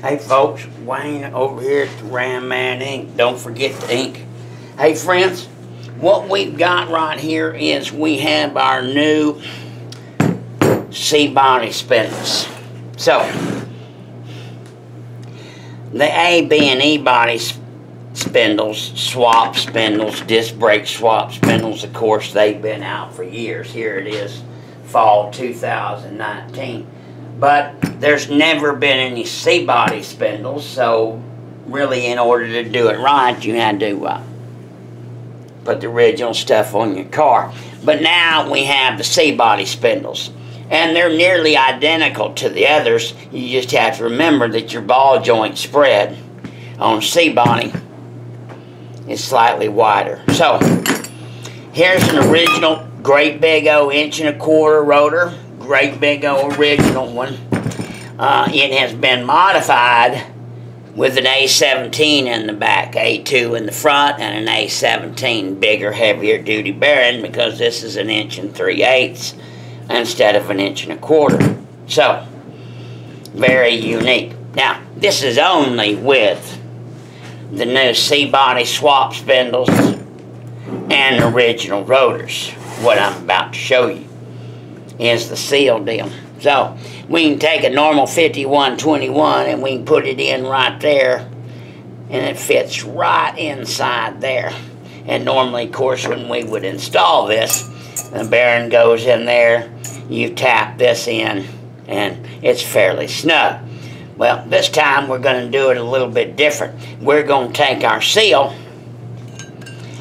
Hey folks, Wayne over here at the Ram Man Inc. Don't forget the ink. Hey friends, what we've got right here is we have our new C-body spindles. So, the A, B, and E body spindles, swap spindles, disc brake swap spindles, of course, they've been out for years. Here it is, fall 2019. But there's never been any C-body spindles, so really in order to do it right, you had to put the original stuff on your car. But now we have the C-body spindles, and they're nearly identical to the others. You just have to remember that your ball joint spread on C-body is slightly wider. So here's an original great big old 1.25" rotor. Great big old original one. It has been modified with an A17 in the back, A2 in the front, and an A17 bigger, heavier duty bearing, because this is an 1 3/8 instead of an 1.25". So, very unique. Now, this is only with the new C-body swap spindles and original rotors. What I'm about to show you is the seal deal. So we can take a normal 5121 and we can put it in right there, and it fits right inside there. And normally, of course, when we would install this, the bearing goes in there, you tap this in, and it's fairly snug. Well, this time we're going to do it a little bit different. We're going to take our seal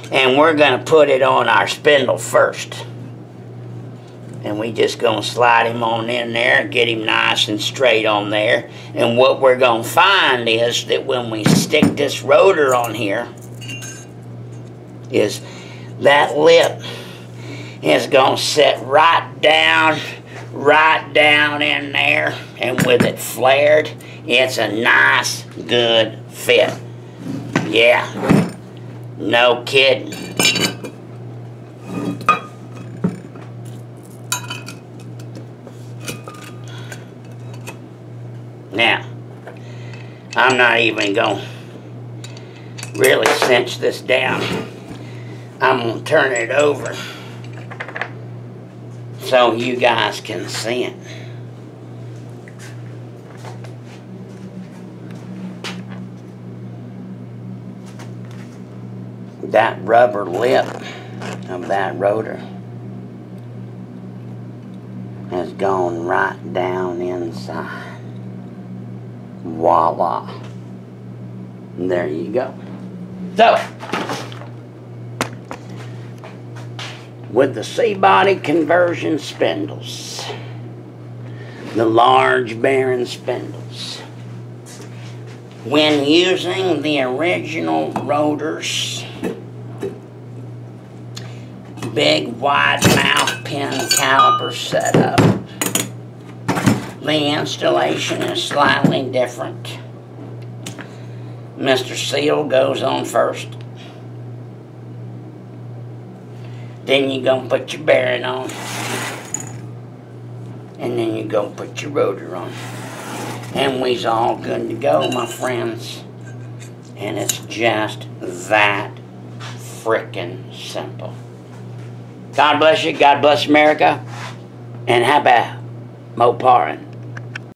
and we're going to put it on our spindle first. And we just going to slide him on in there and get him nice and straight on there. And what we're going to find is that when we stick this rotor on here, is that lip is going to sit right down in there. And with it flared, it's a nice, good fit. Yeah, no kidding. Now, I'm not even going to really cinch this down. I'm going to turn it over so you guys can see it. That rubber lip of that rotor has gone right down inside. Voila. And there you go. So, with the C-body conversion spindles, the large bearing spindles, when using the original rotors, big wide mouth pin caliper setup, the installation is slightly different. Mr. Seal goes on first. Then you're going to put your bearing on. And then you're going to put your rotor on. And we's all good to go, my friends. And it's just that frickin' simple. God bless you. God bless America. And happy Moparin.